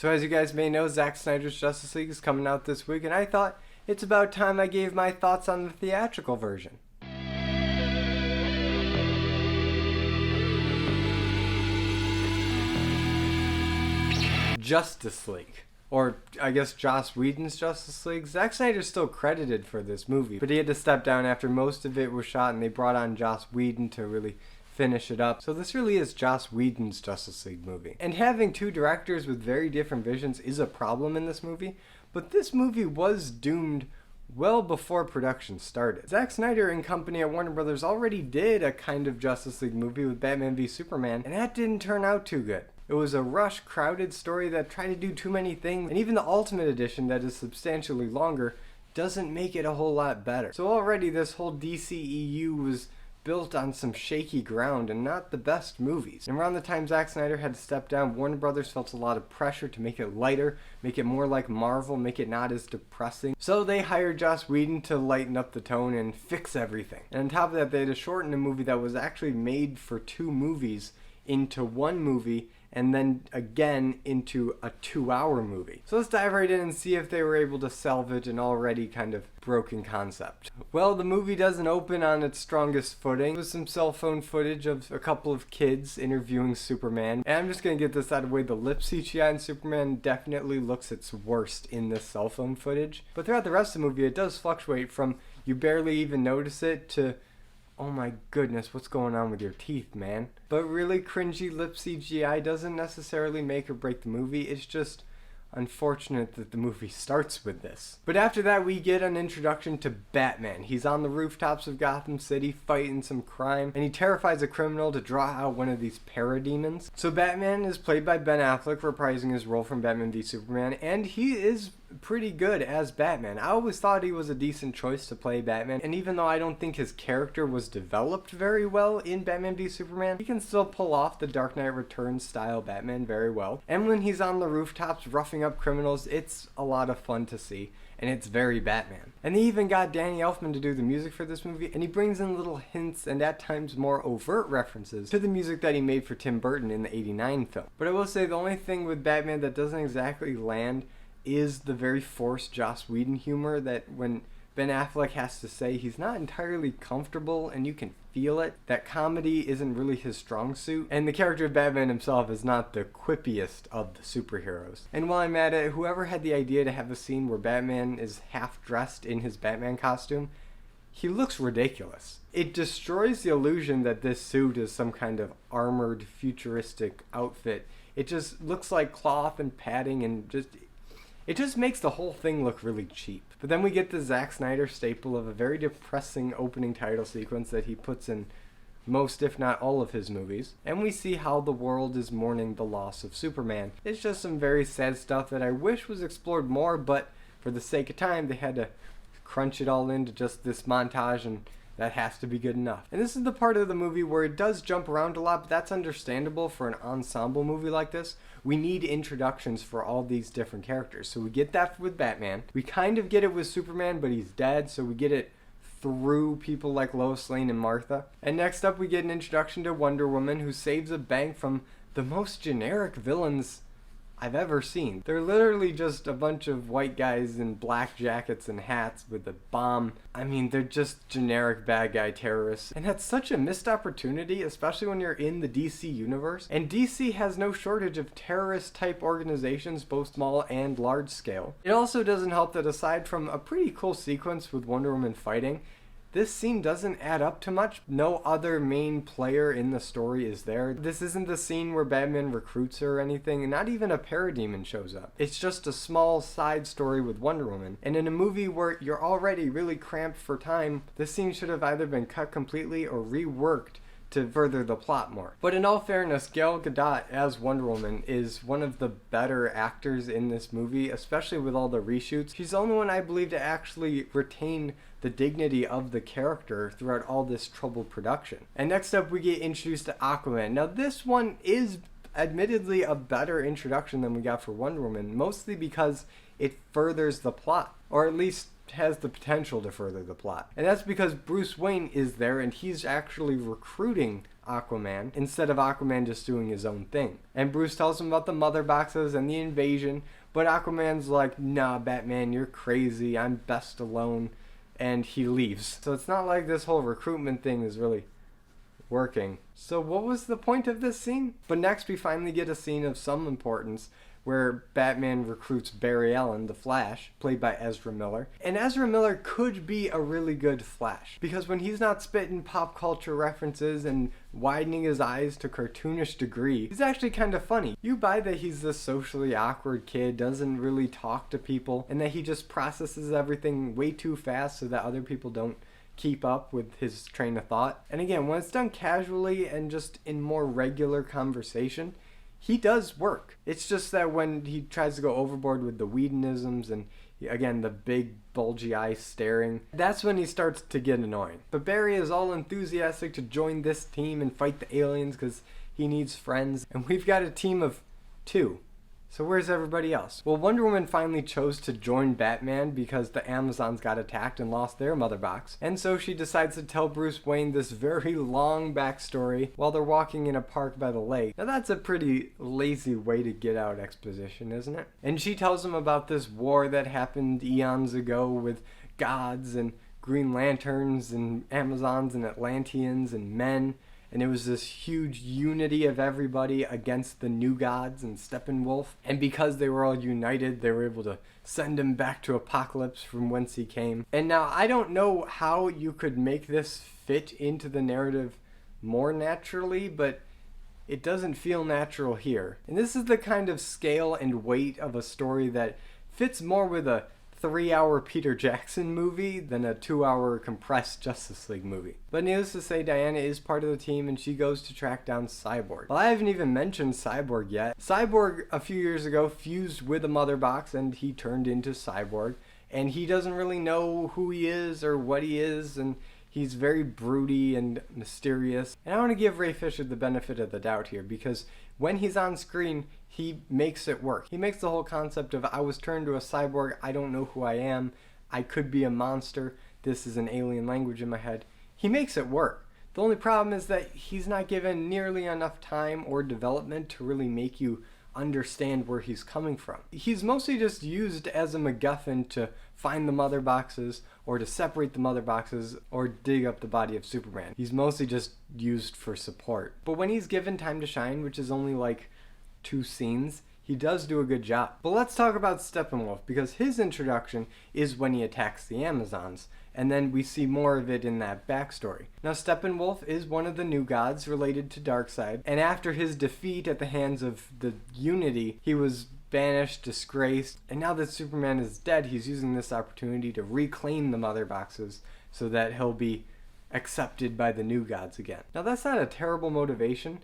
So as you guys may know, Zack Snyder's Justice League is coming out this week, and I thought it's about time I gave my thoughts on the theatrical version. Justice League. Or, I guess, Joss Whedon's Justice League. Zack Snyder's still credited for this movie, but he had to step down after most of it was shot, and they brought on Joss Whedon to really finish it up. So this really is Joss Whedon's Justice League movie. And having two directors with very different visions is a problem in this movie, but this movie was doomed well before production started. Zack Snyder and company at Warner Brothers already did a kind of Justice League movie with Batman v Superman, and that didn't turn out too good. It was a rushed, crowded story that tried to do too many things, and even the Ultimate Edition that is substantially longer doesn't make it a whole lot better. So already this whole DCEU was built on some shaky ground and not the best movies. And around the time Zack Snyder had to step down, Warner Brothers felt a lot of pressure to make it lighter, make it more like Marvel, make it not as depressing. So they hired Joss Whedon to lighten up the tone and fix everything. And on top of that, they had to shorten a movie that was actually made for two movies into one movie, and then again into a 2-hour movie. So let's dive right in and see if they were able to salvage an already kind of broken concept. Well, the movie doesn't open on its strongest footing. With some cell phone footage of a couple of kids interviewing Superman. And I'm just gonna get this out of the way, the lip CGI in Superman definitely looks its worst in this cell phone footage. But throughout the rest of the movie, it does fluctuate from you barely even notice it to oh my goodness, what's going on with your teeth, man? But really cringy lip CGI doesn't necessarily make or break the movie. It's just unfortunate that the movie starts with this. But after that, we get an introduction to Batman. He's on the rooftops of Gotham City fighting some crime, and he terrifies a criminal to draw out one of these parademons. So Batman is played by Ben Affleck, reprising his role from Batman v Superman, and he is pretty good as Batman. I always thought he was a decent choice to play Batman, and even though I don't think his character was developed very well in Batman v Superman, he can still pull off the Dark Knight Returns style Batman very well. And when he's on the rooftops roughing up criminals, it's a lot of fun to see, and it's very Batman. And they even got Danny Elfman to do the music for this movie, and he brings in little hints and at times more overt references to the music that he made for Tim Burton in the '89 film. But I will say the only thing with Batman that doesn't exactly land is the very forced Joss Whedon humor that when Ben Affleck has to say he's not entirely comfortable and you can feel it, that comedy isn't really his strong suit, and the character of Batman himself is not the quippiest of the superheroes. And while I'm at it, whoever had the idea to have a scene where Batman is half dressed in his Batman costume, he looks ridiculous. It destroys the illusion that this suit is some kind of armored futuristic outfit. It just looks like cloth and padding and it just makes the whole thing look really cheap. But then we get the Zack Snyder staple of a very depressing opening title sequence that he puts in most, if not all, of his movies. And we see how the world is mourning the loss of Superman. It's just some very sad stuff that I wish was explored more, but for the sake of time, they had to crunch it all into just this montage, and that has to be good enough. And this is the part of the movie where it does jump around a lot, but that's understandable for an ensemble movie like this. We need introductions for all these different characters. So we get that with Batman. We kind of get it with Superman, but he's dead, so we get it through people like Lois Lane and Martha. And next up, we get an introduction to Wonder Woman, who saves a bank from the most generic villains I've ever seen. They're literally just a bunch of white guys in black jackets and hats with a bomb. I mean, they're just generic bad guy terrorists. And that's such a missed opportunity, especially when you're in the DC universe. And DC has no shortage of terrorist type organizations, both small and large scale. It also doesn't help that aside from a pretty cool sequence with Wonder Woman fighting, this scene doesn't add up to much. No other main player in the story is there. This isn't the scene where Batman recruits her or anything, and not even a parademon shows up. It's just a small side story with Wonder Woman. And in a movie where you're already really cramped for time, this scene should have either been cut completely or reworked to further the plot more. But in all fairness, Gal Gadot as Wonder Woman is one of the better actors in this movie, especially with all the reshoots. She's the only one I believe to actually retain the dignity of the character throughout all this troubled production. And next up, we get introduced to Aquaman. Now this one is admittedly a better introduction than we got for Wonder Woman, mostly because it furthers the plot, or at least has the potential to further the plot. And that's because Bruce Wayne is there and he's actually recruiting Aquaman, instead of Aquaman just doing his own thing. And Bruce tells him about the mother boxes and the invasion, but Aquaman's like, nah, Batman, you're crazy, I'm best alone, and he leaves. So it's not like this whole recruitment thing is really working. So what was the point of this scene? But next we finally get a scene of some importance where Batman recruits Barry Allen, the Flash, played by Ezra Miller. And Ezra Miller could be a really good Flash, because when he's not spitting pop culture references and widening his eyes to cartoonish degree, he's actually kind of funny. You buy that he's this socially awkward kid, doesn't really talk to people, and that he just processes everything way too fast so that other people don't keep up with his train of thought. And again, when it's done casually and just in more regular conversation, he does work. It's just that when he tries to go overboard with the Whedonisms and, again, the big bulgy eyes staring, that's when he starts to get annoying. But Barry is all enthusiastic to join this team and fight the aliens because he needs friends. And we've got a team of 2. So where's everybody else? Well, Wonder Woman finally chose to join Batman because the Amazons got attacked and lost their mother box. And so she decides to tell Bruce Wayne this very long backstory while they're walking in a park by the lake. Now that's a pretty lazy way to get out exposition, isn't it? And she tells him about this war that happened eons ago with gods and Green Lanterns and Amazons and Atlanteans and men. And it was this huge unity of everybody against the new gods and Steppenwolf. And because they were all united, they were able to send him back to Apocalypse from whence he came. And now, I don't know how you could make this fit into the narrative more naturally, but it doesn't feel natural here. And this is the kind of scale and weight of a story that fits more with a 3-hour Peter Jackson movie than a 2-hour compressed Justice League movie. But needless to say, Diana is part of the team and she goes to track down Cyborg. Well, I haven't even mentioned Cyborg yet. Cyborg, a few years ago, fused with a mother box and he turned into Cyborg. And he doesn't really know who he is or what he is, and he's very broody and mysterious. And I want to give Ray Fisher the benefit of the doubt here, because when he's on screen, he makes it work. He makes the whole concept of, I was turned to a cyborg, I don't know who I am, I could be a monster, this is an alien language in my head. He makes it work. The only problem is that he's not given nearly enough time or development to really make you understand where he's coming from. He's mostly just used as a MacGuffin to find the mother boxes, or to separate the mother boxes, or dig up the body of Superman. He's mostly just used for support. But when he's given time to shine, which is only like 2 scenes, he does do a good job. But let's talk about Steppenwolf, because his introduction is when he attacks the Amazons, and then we see more of it in that backstory. Now, Steppenwolf is one of the new gods related to Darkseid, and after his defeat at the hands of the Unity, he was banished, disgraced, and now that Superman is dead, he's using this opportunity to reclaim the mother boxes so that he'll be accepted by the new gods again. Now, that's not a terrible motivation,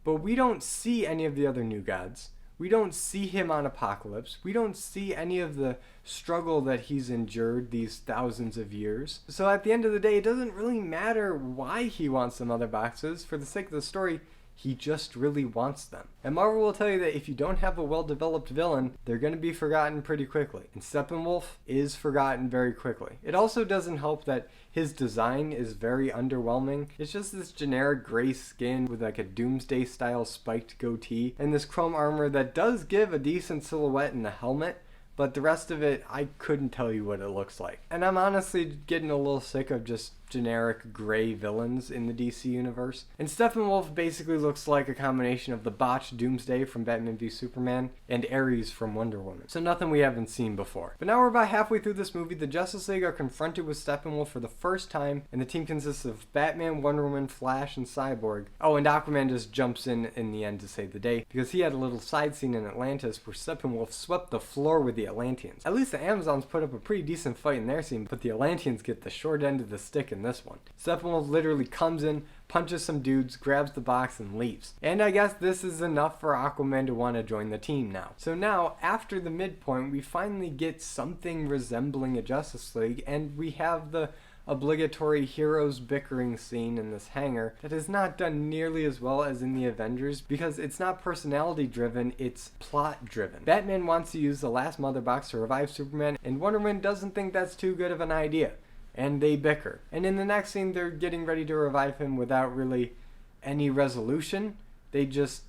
but we don't see any of the other new gods. We don't see him on Apocalypse. We don't see any of the struggle that he's endured these thousands of years. So at the end of the day, it doesn't really matter why he wants the mother boxes. For the sake of the story, he just really wants them. And Marvel will tell you that if you don't have a well-developed villain, they're going to be forgotten pretty quickly. And Steppenwolf is forgotten very quickly. It also doesn't help that his design is very underwhelming. It's just this generic gray skin with like a Doomsday style spiked goatee and this chrome armor that does give a decent silhouette in the helmet, but the rest of it, I couldn't tell you what it looks like. And I'm honestly getting a little sick of just generic gray villains in the DC universe. And Steppenwolf basically looks like a combination of the botched Doomsday from Batman v Superman and Ares from Wonder Woman. So nothing we haven't seen before. But now we're about halfway through this movie. The Justice League are confronted with Steppenwolf for the first time, and the team consists of Batman, Wonder Woman, Flash, and Cyborg. Oh, and Aquaman just jumps in the end to save the day, because he had a little side scene in Atlantis where Steppenwolf swept the floor with the Atlanteans. At least the Amazons put up a pretty decent fight in their scene, but the Atlanteans get the short end of the stick in this one. Steppenwolf literally comes in, punches some dudes, grabs the box, and leaves. And I guess this is enough for Aquaman to want to join the team now. So now, after the midpoint, we finally get something resembling a Justice League, and we have the obligatory heroes bickering scene in this hangar that is not done nearly as well as in the Avengers, because it's not personality driven, it's plot driven. Batman wants to use the last mother box to revive Superman, and Wonder Woman doesn't think that's too good of an idea. And they bicker. And in the next scene, they're getting ready to revive him without really any resolution. They just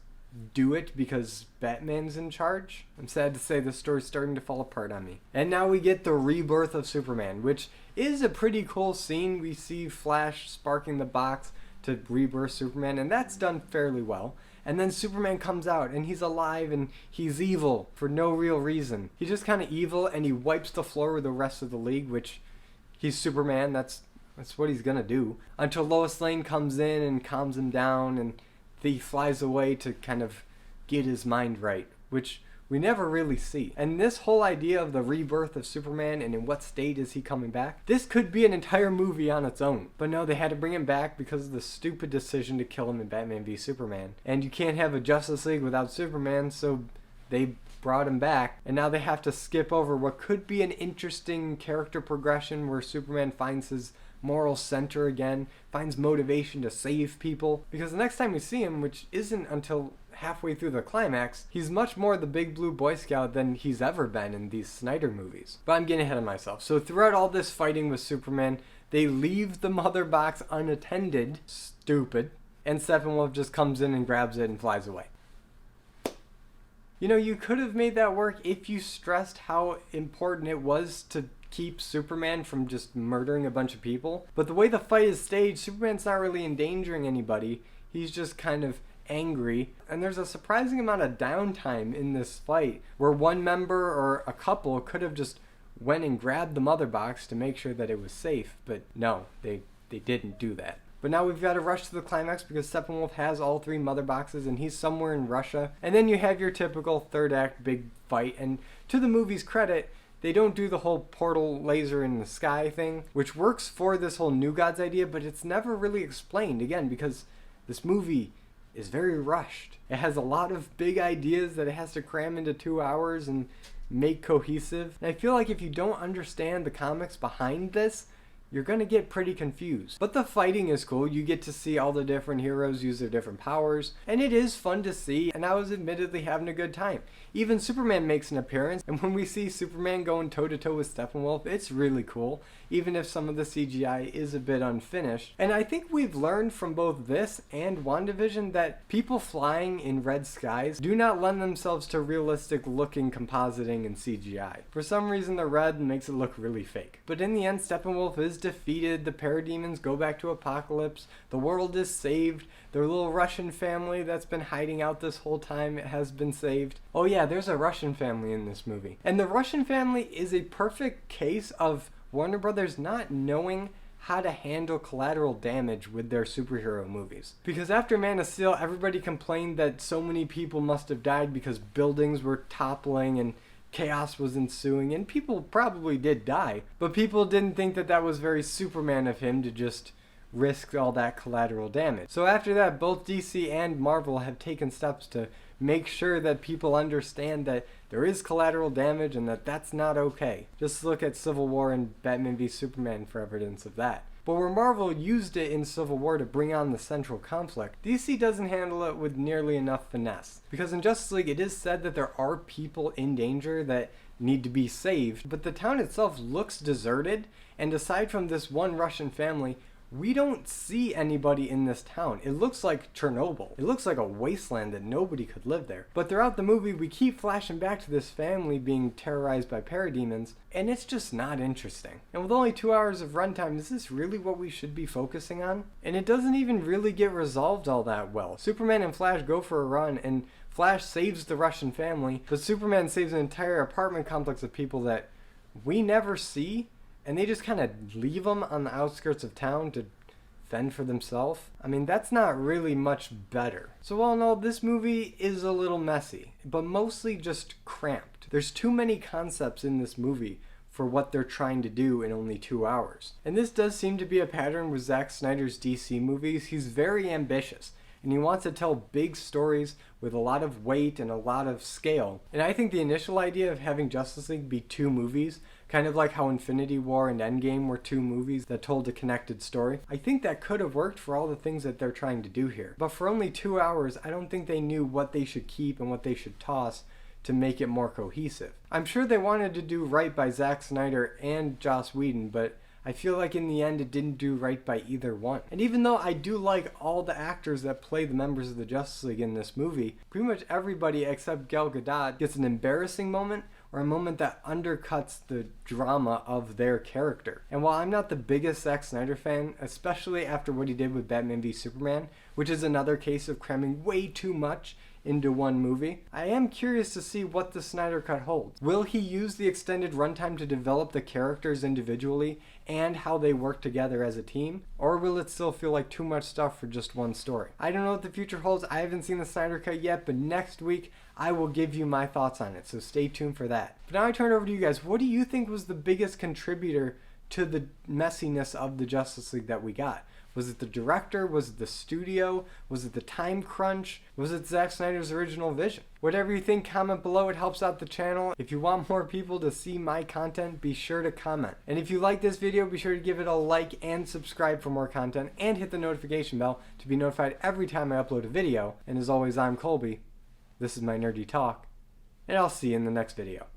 do it because Batman's in charge. I'm sad to say the story's starting to fall apart on me. And now we get the rebirth of Superman, which is a pretty cool scene. We see Flash sparking the box to rebirth Superman, and that's done fairly well. And then Superman comes out, and he's alive, and he's evil for no real reason. He's just kind of evil, and he wipes the floor with the rest of the league, which he's Superman. That's what he's gonna do. Until Lois Lane comes in and calms him down, and he flies away to kind of get his mind right, which we never really see. And this whole idea of the rebirth of Superman and in what state is he coming back, this could be an entire movie on its own. But no, they had to bring him back because of the stupid decision to kill him in Batman v Superman. And you can't have a Justice League without Superman, so they brought him back. And now they have to skip over what could be an interesting character progression where Superman finds his moral center again, finds motivation to save people. Because the next time we see him, which isn't until halfway through the climax, he's much more the big blue Boy Scout than he's ever been in these Snyder movies. But I'm getting ahead of myself. So throughout all this fighting with Superman, they leave the mother box unattended. Stupid. And Steppenwolf just comes in and grabs it and flies away. You know, you could have made that work if you stressed how important it was to keep Superman from just murdering a bunch of people. But the way the fight is staged, Superman's not really endangering anybody. He's just kind of angry. And there's a surprising amount of downtime in this fight where one member or a couple could have just went and grabbed the mother box to make sure that it was safe. But no, they didn't do that. But now we've got to rush to the climax because Steppenwolf has all 3 mother boxes and he's somewhere in Russia. And then you have your typical third act big fight. And to the movie's credit, they don't do the whole portal laser in the sky thing, which works for this whole New Gods idea, but it's never really explained, again, because this movie is very rushed. It has a lot of big ideas that it has to cram into 2 hours and make cohesive. And I feel like if you don't understand the comics behind this, you're going to get pretty confused. But the fighting is cool. You get to see all the different heroes use their different powers. And it is fun to see. And I was admittedly having a good time. Even Superman makes an appearance. And when we see Superman going toe-to-toe with Steppenwolf, it's really cool. Even if some of the CGI is a bit unfinished. And I think we've learned from both this and WandaVision that people flying in red skies do not lend themselves to realistic looking compositing and CGI. For some reason the red makes it look really fake. But in the end, Steppenwolf is defeated, the parademons go back to Apocalypse, the world is saved, their little Russian family that's been hiding out this whole time has been saved. Oh yeah, there's a Russian family in this movie. And the Russian family is a perfect case of Warner Brothers not knowing how to handle collateral damage with their superhero movies. Because after Man of Steel, everybody complained that so many people must have died because buildings were toppling and chaos was ensuing, and people probably did die, but people didn't think that that was very Superman of him to just risk all that collateral damage. So after that, both DC and Marvel have taken steps to make sure that people understand that there is collateral damage and that that's not okay. Just look at Civil War and Batman v Superman for evidence of that. But where Marvel used it in Civil War to bring on the central conflict, DC doesn't handle it with nearly enough finesse. Because in Justice League, it is said that there are people in danger that need to be saved, but the town itself looks deserted, and aside from this one Russian family, we don't see anybody in this town. It looks like Chernobyl. It looks like a wasteland that nobody could live there. But throughout the movie, we keep flashing back to this family being terrorized by parademons, and it's just not interesting. And with only 2 hours of runtime, is this really what we should be focusing on? And it doesn't even really get resolved all that well. Superman and Flash go for a run, and Flash saves the Russian family, but Superman saves an entire apartment complex of people that we never see, and they just kind of leave them on the outskirts of town to fend for themselves. I mean, that's not really much better. So all in all, this movie is a little messy, but mostly just cramped. There's too many concepts in this movie for what they're trying to do in only 2 hours. And this does seem to be a pattern with Zack Snyder's DC movies. He's very ambitious, and he wants to tell big stories with a lot of weight and a lot of scale. And I think the initial idea of having Justice League be 2 movies, kind of like how Infinity War and Endgame were 2 movies that told a connected story, I think that could have worked for all the things that they're trying to do here. But for only 2 hours, I don't think they knew what they should keep and what they should toss to make it more cohesive. I'm sure they wanted to do right by Zack Snyder and Joss Whedon, but I feel like in the end it didn't do right by either one. And even though I do like all the actors that play the members of the Justice League in this movie, pretty much everybody except Gal Gadot gets an embarrassing moment or a moment that undercuts the drama of their character. And while I'm not the biggest Zack Snyder fan, especially after what he did with Batman v Superman, which is another case of cramming way too much into one movie, I am curious to see what the Snyder Cut holds. Will he use the extended runtime to develop the characters individually and how they work together as a team? Or will it still feel like too much stuff for just one story? I don't know what the future holds. I haven't seen the Snyder Cut yet, but next week I will give you my thoughts on it, so stay tuned for that. But now I turn it over to you guys. What do you think was the biggest contributor to the messiness of the Justice League that we got? Was it the director? Was it the studio? Was it the time crunch? Was it Zack Snyder's original vision? Whatever you think, comment below. It helps out the channel. If you want more people to see my content, be sure to comment. And if you like this video, be sure to give it a like and subscribe for more content, and hit the notification bell to be notified every time I upload a video. And as always, I'm Colby. This is my nerdy talk, and I'll see you in the next video.